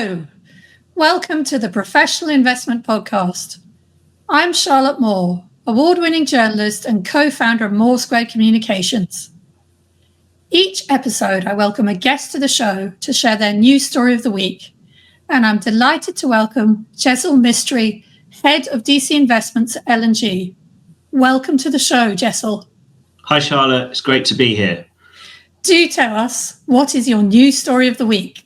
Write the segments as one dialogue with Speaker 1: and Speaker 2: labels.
Speaker 1: Hello, welcome to the Professional Investment Podcast. I'm Charlotte Moore, award-winning journalist and co-founder of Moore Squared Communications. Each episode, I welcome a guest to the show to share their news story of the week, and I'm delighted to welcome Jesal Mistry, Head of DC Investments at L&G. Welcome to the show, Jesal.
Speaker 2: Hi, Charlotte. It's great to be here.
Speaker 1: Do tell us, what is your news story of the week?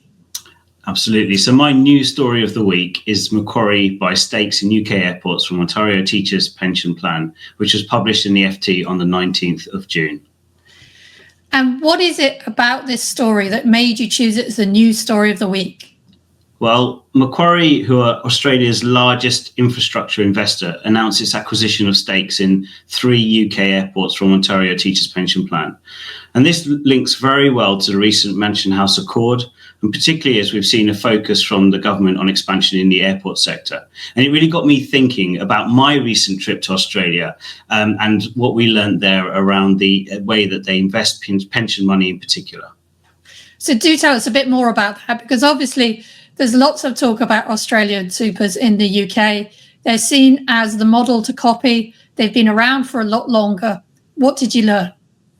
Speaker 2: Absolutely. So my news story of the week is Macquarie buys stakes in UK airports from Ontario Teachers' Pension Plan, which was published in the FT on the 19th of June.
Speaker 1: And what is it about this story that made you choose it as the news story of the week?
Speaker 2: Well, Macquarie, who are Australia's largest infrastructure investor, announced its acquisition of stakes in 3 UK airports from Ontario Teachers' Pension Plan. And this links very well to the recent Mansion House Accord, and particularly as we've seen a focus from the government on expansion in the airport sector. And it really got me thinking about my recent trip to Australia and what we learned there around the way that they invest pension money in particular.
Speaker 1: So do tell us a bit more about that, because obviously there's lots of talk about Australian supers in the UK. They're seen as the model to copy. They've been around for a lot longer. What did you learn?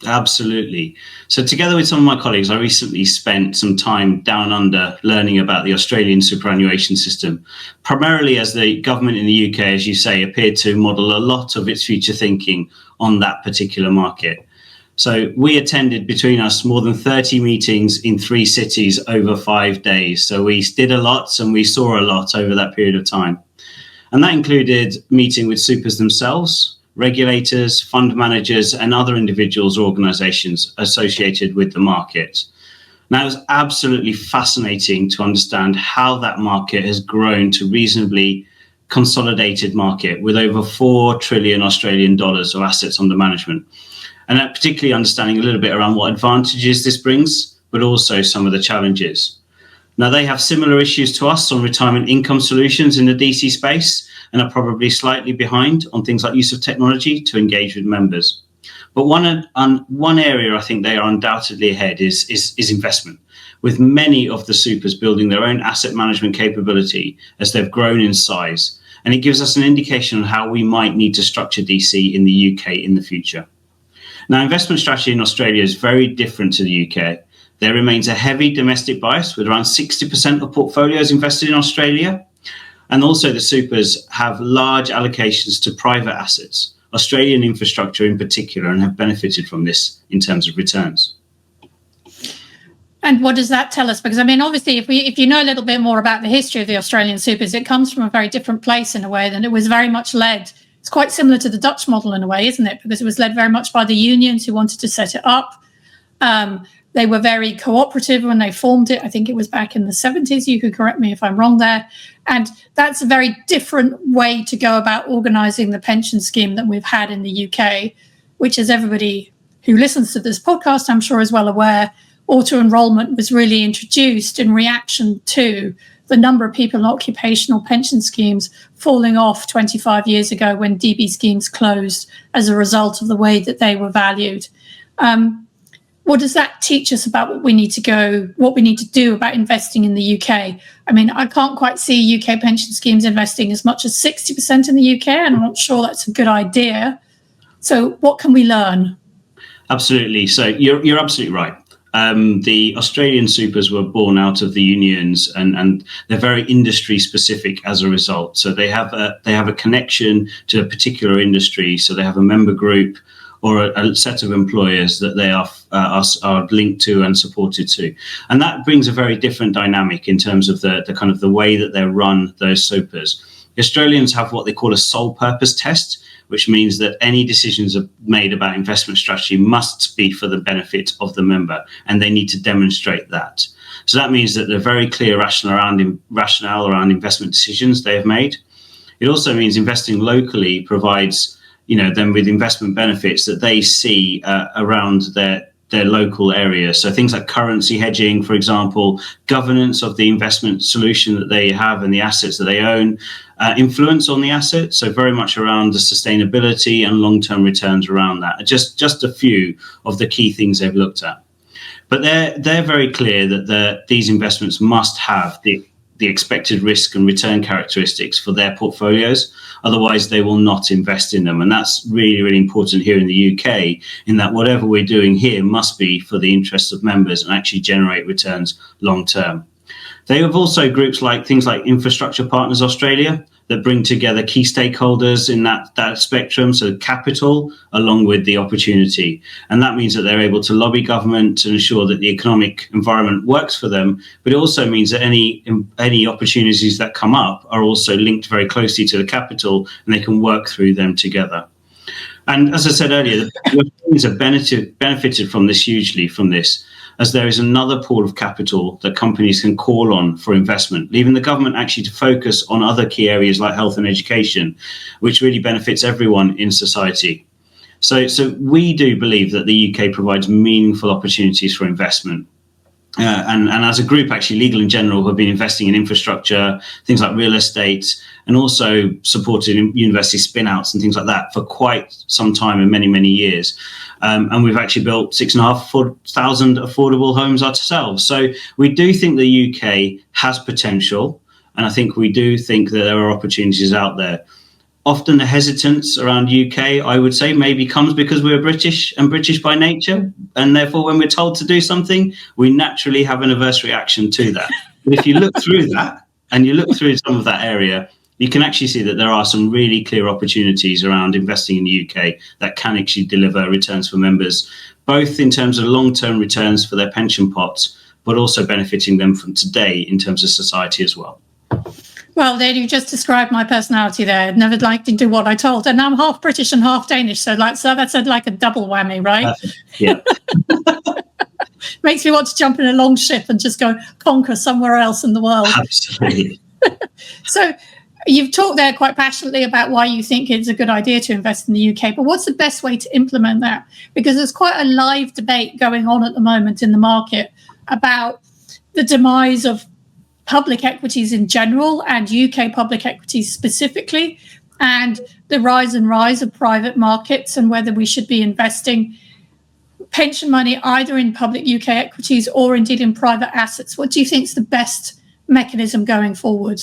Speaker 2: Absolutely. So together with some of my colleagues, I recently spent some time down under learning about the Australian superannuation system, primarily as the government in the UK, as you say, appeared to model a lot of its future thinking on that particular market. So we attended between us more than 30 meetings in 3 cities over 5 days. So we did a lot and we saw a lot over that period of time. And that included meeting with supers themselves, regulators, fund managers, and other individuals or organizations associated with the market. Now, it was absolutely fascinating to understand how that market has grown to reasonably consolidated market with over 4 trillion Australian dollars of assets under management. And particularly understanding a little bit around what advantages this brings, but also some of the challenges. Now, they have similar issues to us on retirement income solutions in the DC space and are probably slightly behind on things like use of technology to engage with members. But one area I think they are undoubtedly ahead is investment, with many of the supers building their own asset management capability as they've grown in size. And it gives us an indication of how we might need to structure DC in the UK in the future. Now, investment strategy in Australia is very different to the UK. There remains a heavy domestic bias with around 60% of portfolios invested in Australia. And also the supers have large allocations to private assets, Australian infrastructure in particular, and have benefited from this in terms of returns.
Speaker 1: And what does that tell us? Because, I mean, obviously, if you know a little bit more about the history of the Australian supers, it comes from a very different place in a way, than it was very much led. It's quite similar to the Dutch model in a way, isn't it? Because it was led very much by the unions who wanted to set it up. They were very cooperative when they formed it. I think it was back in the 70s. You could correct me if I'm wrong there. And that's a very different way to go about organising the pension scheme that we've had in the UK, which, as everybody who listens to this podcast, I'm sure, is well aware, auto-enrolment was really introduced in reaction to the number of people in occupational pension schemes falling off 25 years ago when DB schemes closed as a result of the way that they were valued. What does that teach us about what we need to do about investing in the UK? I mean, I can't quite see UK pension schemes investing as much as 60% in the UK, and I'm not sure that's a good idea. So what can we learn?
Speaker 2: Absolutely. So you're absolutely right. The Australian supers were born out of the unions, and they're very industry specific as a result. So they have a connection to a particular industry. So they have a member group or a set of employers that they are linked to and supported to. And that brings a very different dynamic in terms of the kind of the way that they run those supers. The Australians have what they call a sole purpose test, which means that any decisions are made about investment strategy must be for the benefit of the member, and they need to demonstrate that. So that means that there's very clear rationale around investment decisions they have made. It also means investing locally provides them with investment benefits that they see around their local area. So things like currency hedging, for example, governance of the investment solution that they have and the assets that they own, influence on the assets. So very much around the sustainability and long-term returns around that. Just a few of the key things they've looked at. But they're very clear that these investments must have the expected risk and return characteristics for their portfolios. Otherwise, they will not invest in them. And that's really, really important here in the UK, in that whatever we're doing here must be for the interests of members and actually generate returns long term. They have also groups like things like Infrastructure Partners Australia that bring together key stakeholders in that spectrum, so capital along with the opportunity. And that means that they're able to lobby government to ensure that the economic environment works for them, but it also means that any opportunities that come up are also linked very closely to the capital, and they can work through them together. And as I said earlier, the Australians have benefited from this hugely from this, as there is another pool of capital that companies can call on for investment, leaving the government actually to focus on other key areas like health and education, which really benefits everyone in society. So we do believe that the UK provides meaningful opportunities for investment. And as a group, actually, Legal & General have been investing in infrastructure, things like real estate, and also supported university spin-outs and things like that for quite some time and many, many years. And we've actually built 6,500 affordable homes ourselves. So we do think the UK has potential, and I think we do think that there are opportunities out there. Often the hesitance around UK, I would say, maybe comes because we're British and British by nature. And therefore, when we're told to do something, we naturally have an adverse reaction to that. But if you look through that and you look through some of that area, you can actually see that there are some really clear opportunities around investing in the UK that can actually deliver returns for members, both in terms of long-term returns for their pension pots, but also benefiting them from today in terms of society as well.
Speaker 1: Well, Dave, you just described my personality there. I'd never liked to do what I told. And I'm half British and half Danish. So that's like a double whammy, right?
Speaker 2: Yeah.
Speaker 1: Makes me want to jump in a long ship and just go conquer somewhere else in the world.
Speaker 2: Absolutely.
Speaker 1: So you've talked there quite passionately about why you think it's a good idea to invest in the UK. But what's the best way to implement that? Because there's quite a live debate going on at the moment in the market about the demise of public equities in general and UK public equities specifically, and the rise of private markets, and whether we should be investing pension money either in public UK equities or indeed in private assets. What do you think is the best mechanism going forward?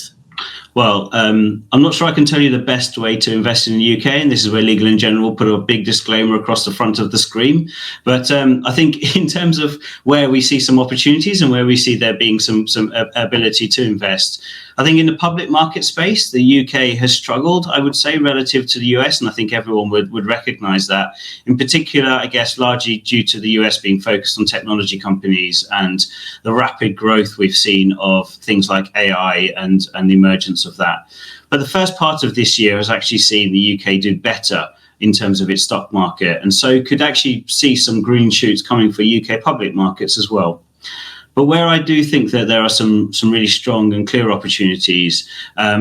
Speaker 2: Well, I'm not sure I can tell you the best way to invest in the UK, and this is where Legal & General put a big disclaimer across the front of the screen. But I think in terms of where we see some opportunities and where we see there being some ability to invest, I think in the public market space, the UK has struggled, I would say, relative to the US, and I think everyone would recognise that. In particular, I guess, largely due to the US being focused on technology companies and the rapid growth we've seen of things like AI and the emergence of that. But the first part of this year has actually seen the UK do better in terms of its stock market, and so could actually see some green shoots coming for UK public markets as well. But where I do think that there are some really strong and clear opportunities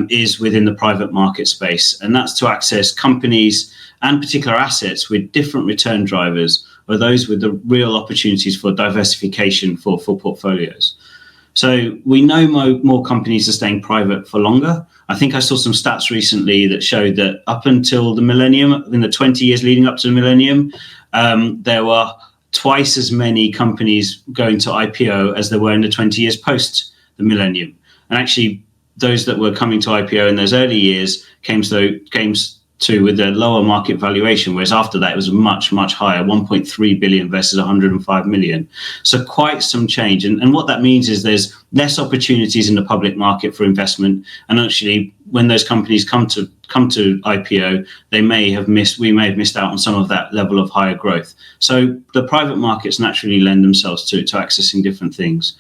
Speaker 2: is within the private market space, and that's to access companies and particular assets with different return drivers, or those with the real opportunities for diversification for portfolios. So we know more companies are staying private for longer. I think I saw some stats recently that showed that up until the millennium, in the 20 years leading up to the millennium, there were twice as many companies going to IPO as there were in the 20 years post the millennium. And actually, those that were coming to IPO in those early years came to with a lower market valuation, whereas after that it was much, much higher, 1.3 billion versus 105 million. So quite some change. And what that means is there's less opportunities in the public market for investment. And actually, when those companies come to IPO, we may have missed out on some of that level of higher growth. So the private markets naturally lend themselves to accessing different things.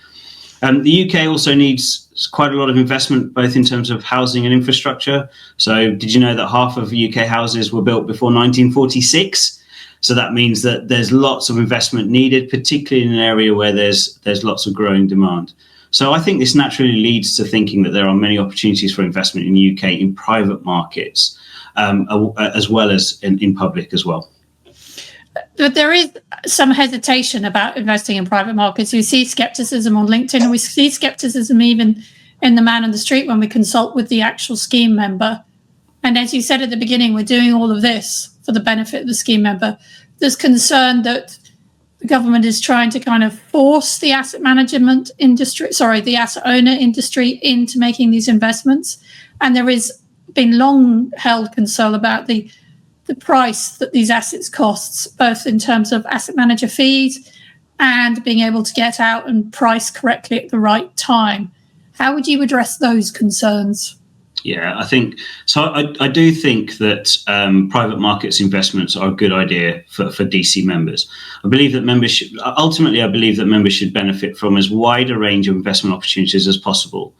Speaker 2: The UK also needs quite a lot of investment, both in terms of housing and infrastructure. So did you know that half of UK houses were built before 1946? So that means that there's lots of investment needed, particularly in an area where there's lots of growing demand. So I think this naturally leads to thinking that there are many opportunities for investment in the UK in private markets, as well as in public as well.
Speaker 1: But there is some hesitation about investing in private markets. We see skepticism on LinkedIn, and we see skepticism even in the man on the street when we consult with the actual scheme member. And as you said at the beginning, we're doing all of this for the benefit of the scheme member. There's concern that the government is trying to kind of force the asset owner industry into making these investments. And there is been long held concern about the price that these assets costs, both in terms of asset manager fees and being able to get out and price correctly at the right time. How would you address those concerns?
Speaker 2: Yeah, I think so. I do think that private markets investments are a good idea for DC members. I believe that members should benefit from as wide a range of investment opportunities as possible.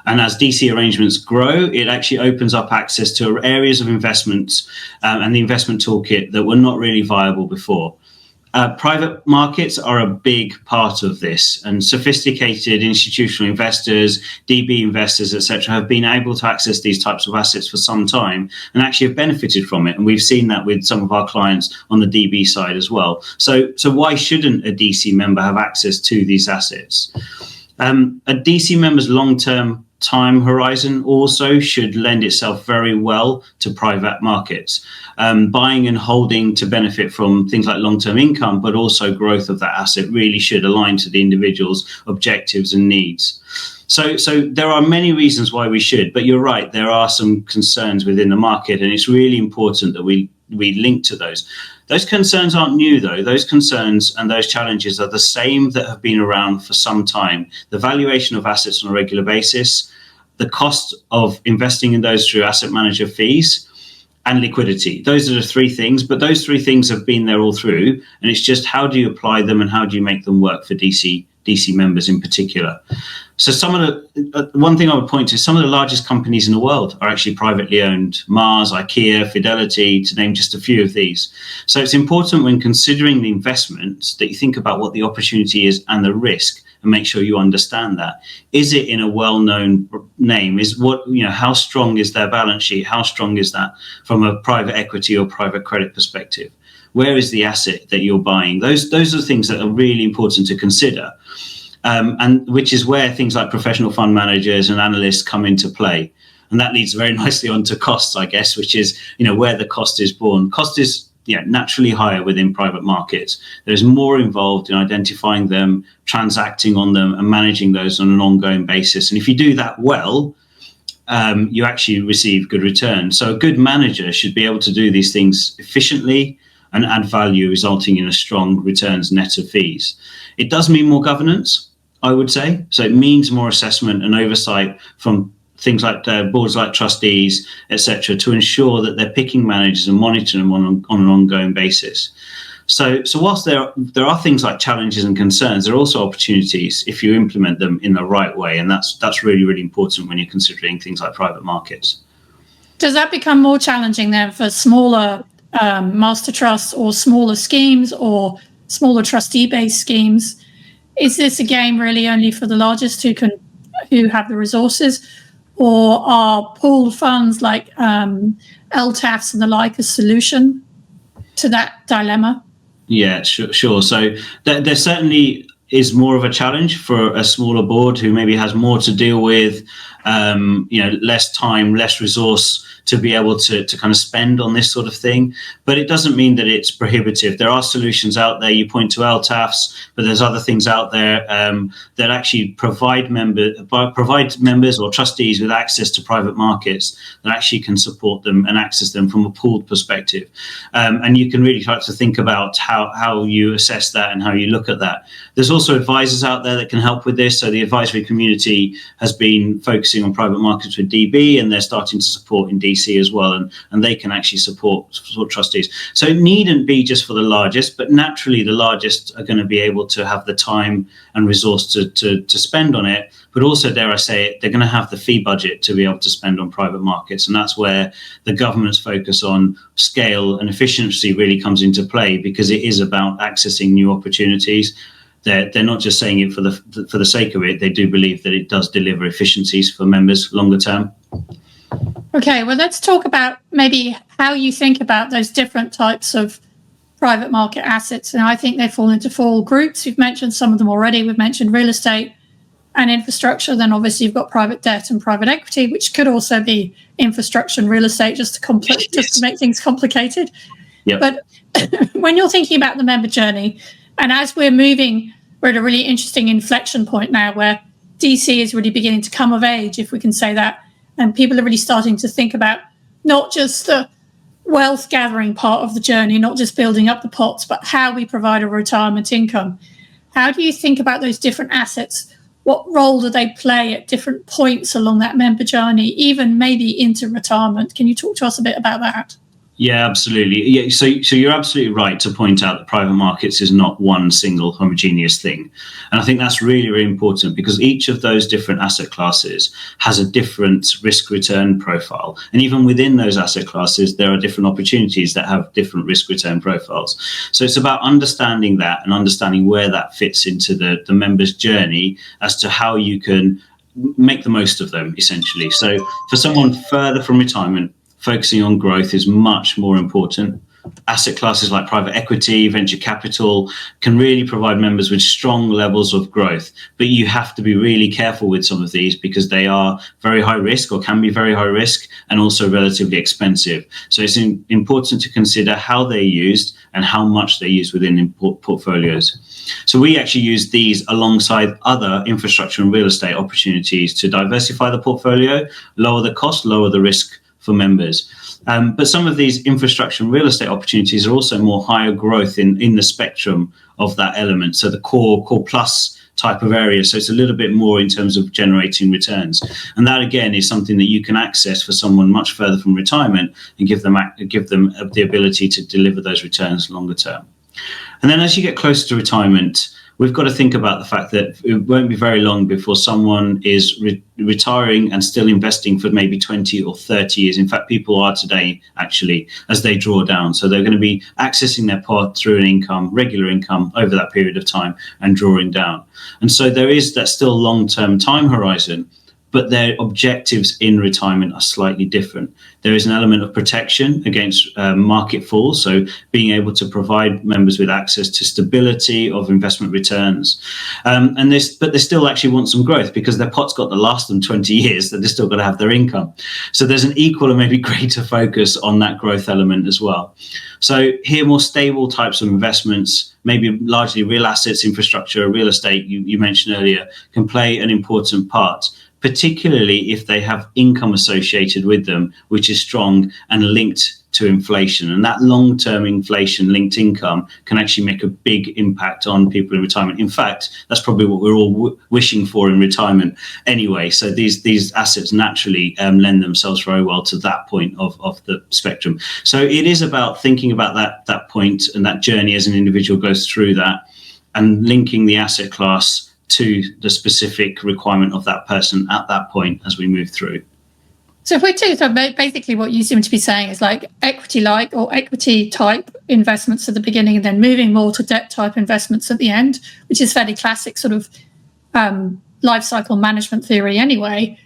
Speaker 2: And as DC arrangements grow, it actually opens up access to areas of investments and the investment toolkit that were not really viable before. Private markets are a big part of this, and sophisticated institutional investors, DB investors, etc., have been able to access these types of assets for some time and actually have benefited from it. And we've seen that with some of our clients on the DB side as well. So why shouldn't a DC member have access to these assets? A DC member's long-term time horizon also should lend itself very well to private markets, buying and holding to benefit from things like long-term income, but also growth of that asset really should align to the individual's objectives and needs. So there are many reasons why we should, but you're right, there are some concerns within the market, and it's really important that we link to those. Those concerns aren't new, though. Those concerns and those challenges are the same that have been around for some time. The valuation of assets on a regular basis, the cost of investing in those through asset manager fees, and liquidity. Those are the three things, but those three things have been there all through, and it's just how do you apply them and how do you make them work for DC members in particular. So some of the one thing I would point to, some of the largest companies in the world are actually privately owned. Mars, IKEA, Fidelity, to name just a few of these. So it's important when considering the investment that you think about what the opportunity is and the risk, and make sure you understand that. Is it in a well-known name? How strong is their balance sheet? How strong is that from a private equity or private credit perspective? Where is the asset that you're buying? Those are things that are really important to consider. And which is where things like professional fund managers and analysts come into play. And that leads very nicely onto costs, I guess, which is, where the cost is born. Cost is naturally higher within private markets. There's more involved in identifying them, transacting on them, and managing those on an ongoing basis. And if you do that well, you actually receive good returns. So a good manager should be able to do these things efficiently and add value, resulting in a strong returns net of fees. It does mean more governance, I would say. So it means more assessment and oversight from things like boards like trustees, etc., to ensure that they're picking managers and monitoring them on an ongoing basis. So whilst there are things like challenges and concerns, there are also opportunities if you implement them in the right way, and that's really, really important when you're considering things like private markets.
Speaker 1: Does that become more challenging then for smaller master trusts or smaller schemes or smaller trustee-based schemes? Is this a game really only for the largest who have the resources, or are pooled funds like LTAFs and the like a solution to that dilemma? Yeah,
Speaker 2: sure. So there certainly is more of a challenge for a smaller board who maybe has more to deal with, less time, less resource to be able to kind of spend on this sort of thing. But it doesn't mean that it's prohibitive. There are solutions out there. You point to LTAFs, but there's other things out there that actually provide members or trustees with access to private markets that actually can support them and access them from a pooled perspective. And you can really try to think about how you assess that and how you look at that. There's also advisors out there that can help with this. So the advisory community has been focusing on private markets with DB, and they're starting to support in DC as well, and they can actually support trustees. So it needn't be just for the largest, but naturally the largest are going to be able to have the time and resource to spend on it, but also, dare I say it, they're going to have the fee budget to be able to spend on private markets, and that's where the government's focus on scale and efficiency really comes into play, because it is about accessing new opportunities. They're not just saying it for the sake of it. They do believe that it does deliver efficiencies for members longer term.
Speaker 1: Okay, well, let's talk about maybe how you think about those different types of private market assets. And I think they fall into 4 groups. We've mentioned some of them already. We've mentioned real estate and infrastructure. Then obviously you've got private debt and private equity, which could also be infrastructure and real estate, just to make things complicated.
Speaker 2: Yep.
Speaker 1: But when you're thinking about the member journey, And as we're at a really interesting inflection point now where DC is really beginning to come of age, if we can say that, and people are really starting to think about not just the wealth gathering part of the journey, not just building up the pots, but how we provide a retirement income. How do you think about those different assets? What role do they play at different points along that member journey, even maybe into retirement? Can you talk to us a bit about that?
Speaker 2: Yeah, absolutely. Yeah, so you're absolutely right to point out that private markets is not one single homogeneous thing. And I think that's really, really important because each of those different asset classes has a different risk return profile. And even within those asset classes, there are different opportunities that have different risk return profiles. So it's about understanding that and understanding where that fits into the member's journey as to how you can make the most of them, essentially. So for someone further from retirement, focusing on growth is much more important. Asset classes like private equity, venture capital can really provide members with strong levels of growth. But you have to be really careful with some of these because they are very high risk or can be very high risk and also relatively expensive. So it's important to consider how they're used and how much they're used within portfolios. So we actually use these alongside other infrastructure and real estate opportunities to diversify the portfolio, lower the cost, lower the risk for members. But some of these infrastructure and real estate opportunities are also more higher growth in the spectrum of that element. So the core plus type of area. So it's a little bit more in terms of generating returns. And that, again, is something that you can access for someone much further from retirement and give them the ability to deliver those returns longer term. And then as you get closer to retirement, we've got to think about the fact that it won't be very long before someone is retiring and still investing for maybe 20 or 30 years. In fact, people are today, actually, as they draw down. So they're going to be accessing their pot through an income, regular income, over that period of time and drawing down. And so there is that still long-term time horizon, but their objectives in retirement are slightly different. There is an element of protection against market falls, so being able to provide members with access to stability of investment returns. But they still actually want some growth because their pot's got to last them 20 years, that they're still got to have their income. So there's an equal and maybe greater focus on that growth element as well. So here, more stable types of investments, maybe largely real assets, infrastructure, real estate, you mentioned earlier, can play an important part, particularly if they have income associated with them, which is strong and linked to inflation. And that long-term inflation-linked income can actually make a big impact on people in retirement. In fact, that's probably what we're all wishing for in retirement anyway. So these assets naturally lend themselves very well to that point of the spectrum. So it is about thinking about that point and that journey as an individual goes through that and linking the asset class to the specific requirement of that person at that point as we move through.
Speaker 1: So if we take, so basically what you seem to be saying is like equity-like or equity-type investments at the beginning and then moving more to debt-type investments at the end, which is fairly classic sort of life cycle management theory anyway.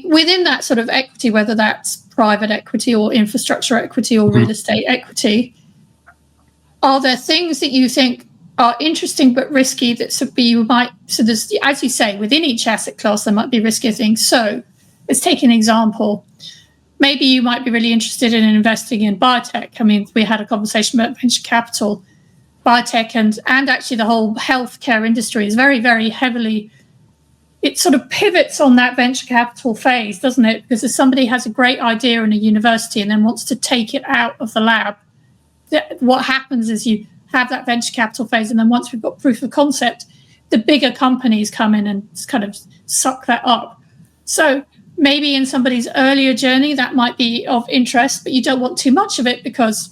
Speaker 1: Within that sort of equity, whether that's private equity or infrastructure equity or real estate equity, are there things that you think are interesting but risky that you might, so there's, as you say, within each asset class there might be riskier things. So let's take an example. Maybe you might be really interested in investing in biotech. I mean, we had a conversation about venture capital. Biotech and actually the whole healthcare industry is very, very heavily, it sort of pivots on that venture capital phase, doesn't it? Because if somebody has a great idea in a university and then wants to take it out of the lab, what happens is you have that venture capital phase, and then once we've got proof of concept, the bigger companies come in and kind of suck that up. So maybe in somebody's earlier journey that might be of interest, but you don't want too much of it because,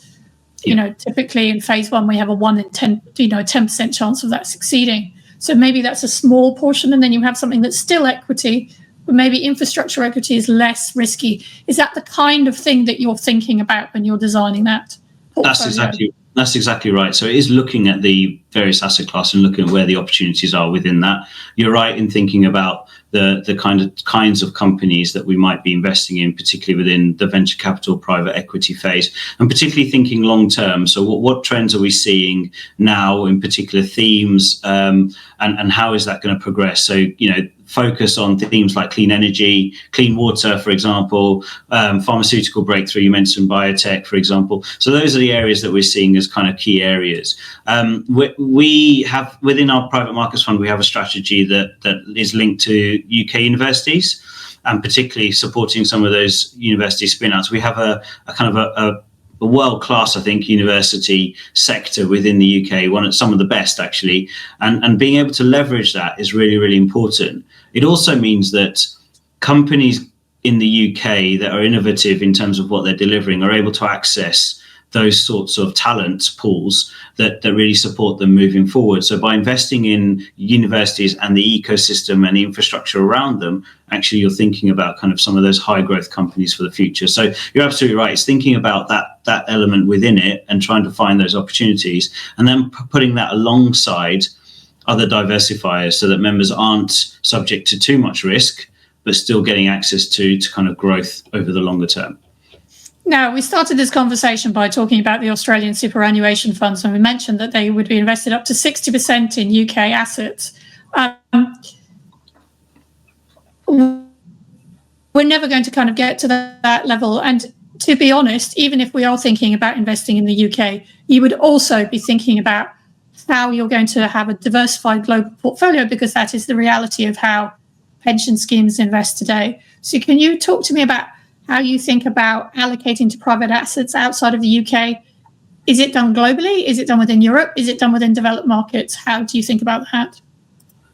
Speaker 1: typically in phase one we have a 1 in 10, 10% chance of that succeeding. So maybe that's a small portion, and then you have something that's still equity, but maybe infrastructure equity is less risky. Is that the kind of thing that you're thinking about when you're designing that portfolio?
Speaker 2: That's exactly right. So it is looking at the various asset classes and looking at where the opportunities are within that. You're right in thinking about the kinds of companies that we might be investing in, particularly within the venture capital private equity phase, and particularly thinking long term. So what trends are we seeing now in particular themes, and how is that going to progress? So, focus on themes like clean energy, clean water, for example, pharmaceutical breakthrough. You mentioned biotech, for example. So those are the areas that we're seeing as kind of key areas. We have, within our private markets fund, we have a strategy that is linked to UK universities, and particularly supporting some of those university spin-outs. We have a kind of a world-class, I think, university sector within the UK, some of the best actually, and being able to leverage that is really, really important. It also means that companies in the UK that are innovative in terms of what they're delivering are able to access those sorts of talent pools that really support them moving forward. So by investing in universities and the ecosystem and the infrastructure around them, actually you're thinking about kind of some of those high growth companies for the future. So you're absolutely right. It's thinking about that element within it and trying to find those opportunities, and then putting that alongside other diversifiers so that members aren't subject to too much risk, but still getting access to kind of growth over the longer term.
Speaker 1: Now, we started this conversation by talking about the Australian superannuation funds, and we mentioned that they would be invested up to 60% in UK assets. We're never going to kind of get to that level. And to be honest, even if we are thinking about investing in the UK, you would also be thinking about how you're going to have a diversified global portfolio, because that is the reality of how pension schemes invest today. So can you talk to me about how you think about allocating to private assets outside of the UK? Is it done globally? Is it done within Europe? Is it done within developed markets? How do you think about that?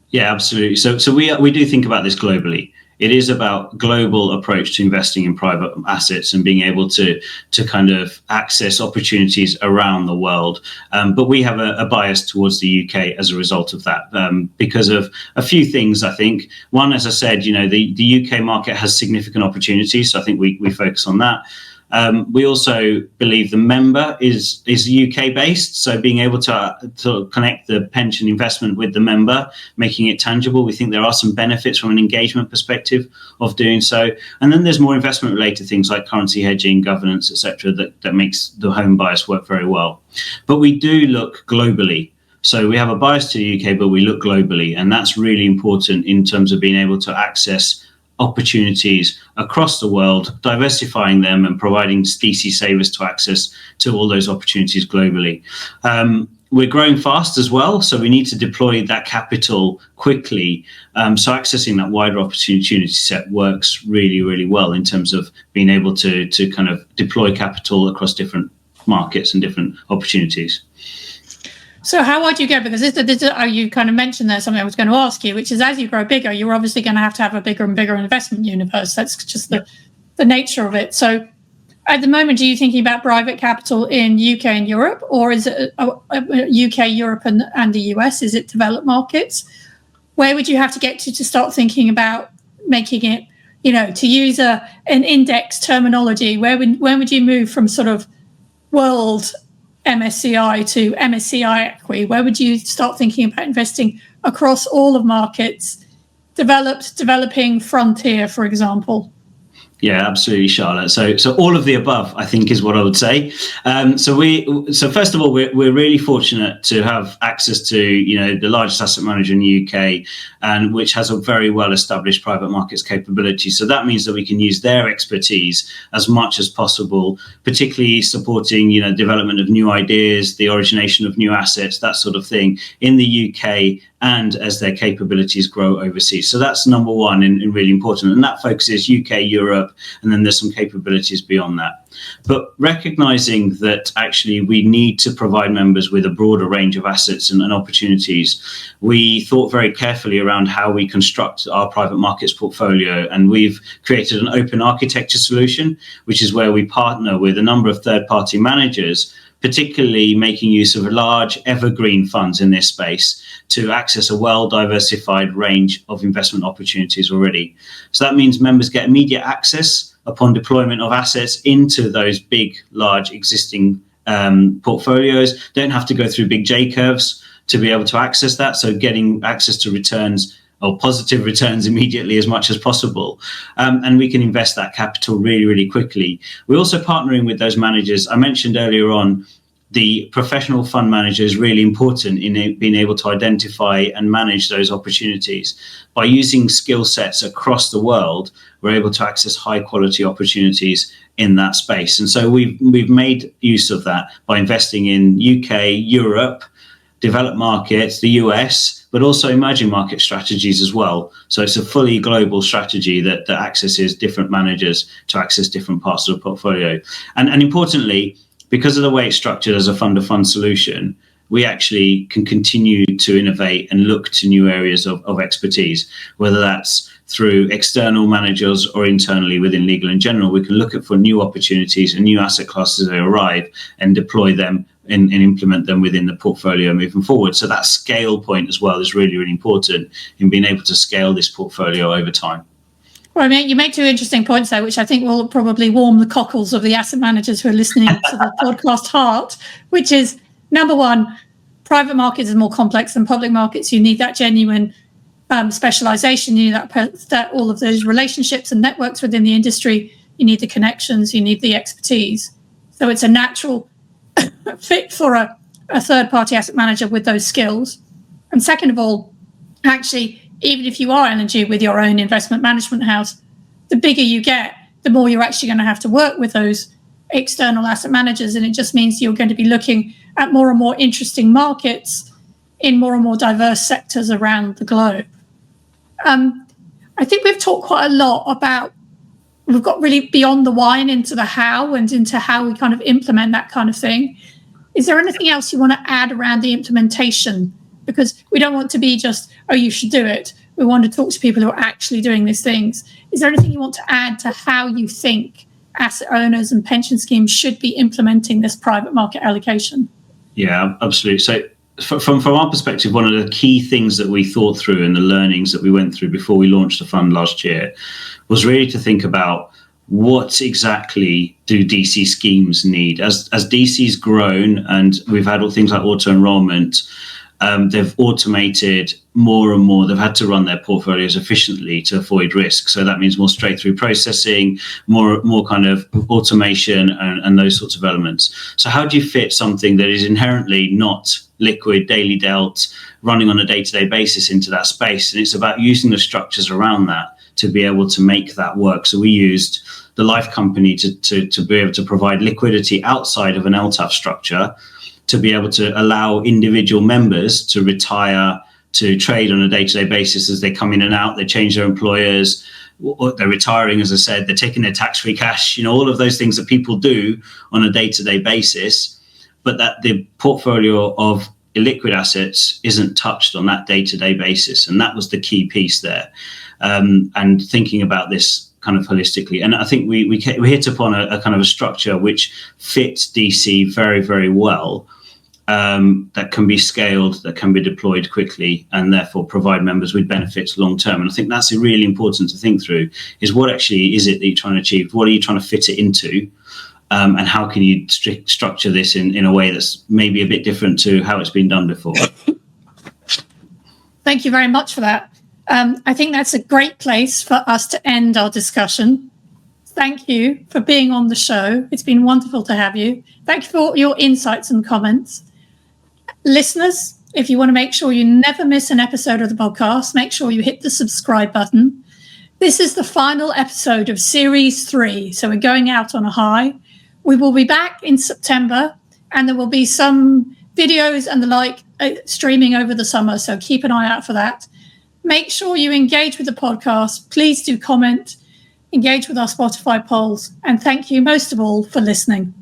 Speaker 2: Yeah, absolutely. So we do think about this globally. It is about global approach to investing in private assets and being able to kind of access opportunities around the world. But we have a bias towards the UK as a result of that, because of a few things, I think. One, as I said, the UK market has significant opportunities. So I think we focus on that. We also believe the member is UK based, so being able to connect the pension investment with the member, making it tangible. We think there are some benefits from an engagement perspective of doing so. And then there's more investment related things like currency hedging, governance, etc., that makes the home bias work very well. But we do look globally. So we have a bias to the UK, but we look globally, and that's really important in terms of being able to access opportunities across the world, diversifying them and providing DC savers to access to all those opportunities globally. We're growing fast as well, so we need to deploy that capital quickly. So accessing that wider opportunity set works really, really well in terms of being able to kind of deploy capital across different markets and different opportunities.
Speaker 1: So how wide do you go? Because you kind of mentioned there something I was going to ask you, which is, as you grow bigger, you're obviously going to have a bigger and bigger investment universe. That's just the nature of it. So at the moment, are you thinking about private capital in UK and Europe, or is it UK, Europe and the US? Is it developed markets? Where would you have to get to start thinking about making it, to use an index terminology, when would you move from sort of world MSCI to MSCI equity? Where would you start thinking about investing across all of markets, developed, developing, frontier, for example?
Speaker 2: Yeah, absolutely, Charlotte. So all of the above, I think, is what I would say. So first of all, we're really fortunate to have access to the largest asset manager in the UK, and which has a very well established private markets capability. So that means that we can use their expertise as much as possible, particularly supporting development of new ideas, the origination of new assets, that sort of thing in the UK, and as their capabilities grow overseas. So that's number one and really important. And that focuses UK, Europe, and then there's some capabilities beyond that. But recognizing that actually we need to provide members with a broader range of assets and opportunities, we thought very carefully around how we construct our private markets portfolio. And we've created an open architecture solution, which is where we partner with a number of third-party managers, particularly making use of large evergreen funds in this space to access a well-diversified range of investment opportunities already. So that means members get immediate access upon deployment of assets into those big, large existing portfolios. Don't have to go through big J-curves to be able to access that. So getting access to returns or positive returns immediately as much as possible. And we can invest that capital really, really quickly. We're also partnering with those managers. I mentioned earlier on, the professional fund manager is really important in being able to identify and manage those opportunities. By using skill sets across the world, we're able to access high quality opportunities in that space. And so we've made use of that by investing in UK, Europe, developed markets, the US, but also emerging market strategies as well. So it's a fully global strategy that accesses different managers to access different parts of the portfolio. And importantly, because of the way it's structured as a fund-of-fund solution, we actually can continue to innovate and look to new areas of expertise, whether that's through external managers or internally within legal in general. We can look for new opportunities and new asset classes as they arrive and deploy them and implement them within the portfolio moving forward. So that scale point as well is really, really important in being able to scale this portfolio over time.
Speaker 1: Well, I mean, you make two interesting points there, which I think will probably warm the cockles of the asset managers who are listening to the podcast heart, which is, number one, private markets is more complex than public markets. You need that genuine specialization. You need that all of those relationships and networks within the industry. You need the connections. You need the expertise. So it's a natural fit for a third-party asset manager with those skills. And second of all, actually, even if you are LNG with your own investment management house, the bigger you get, the more you're actually going to have to work with those external asset managers. And it just means you're going to be looking at more and more interesting markets in more and more diverse sectors around the globe. I think we've talked quite a lot about, we've got really beyond the why and into the how and into how we kind of implement that kind of thing. Is there anything else you want to add around the implementation? Because we don't want to be just, oh, you should do it. We want to talk to people who are actually doing these things. Is there anything you want to add to how you think asset owners and pension schemes should be implementing this private market allocation?
Speaker 2: Yeah, absolutely. So from our perspective, one of the key things that we thought through and the learnings that we went through before we launched the fund last year was really to think about what exactly do DC schemes need? As DC's grown and we've had things like auto enrollment, they've automated more and more. They've had to run their portfolios efficiently to avoid risk. So that means more straight through processing, more kind of automation and those sorts of elements. So how do you fit something that is inherently not liquid, daily dealt, running on a day-to-day basis into that space? And it's about using the structures around that to be able to make that work. So we used the life company to be able to provide liquidity outside of an LTAF structure, to be able to allow individual members to retire, to trade on a day-to-day basis as they come in and out, they change their employers, they're retiring, as I said, they're taking their tax-free cash, all of those things that people do on a day-to-day basis, but that the portfolio of illiquid assets isn't touched on that day-to-day basis. And that was the key piece there. And thinking about this kind of holistically. And I think we hit upon a kind of a structure which fits DC very, very well, that can be scaled, that can be deployed quickly, and therefore provide members with benefits long term. And I think that's really important to think through, is what actually is it that you're trying to achieve? What are you trying to fit it into? And how can you structure this in a way that's maybe a bit different to how it's been done before?
Speaker 1: Thank you very much for that. I think that's a great place for us to end our discussion. Thank you for being on the show. It's been wonderful to have you. Thank you for your insights and comments. Listeners, if you want to make sure you never miss an episode of the podcast, make sure you hit the subscribe button. This is the final episode of Series 3, so we're going out on a high. We will be back in September, and there will be some videos and the like streaming over the summer, so keep an eye out for that. Make sure you engage with the podcast. Please do comment, engage with our Spotify polls, and thank you most of all for listening.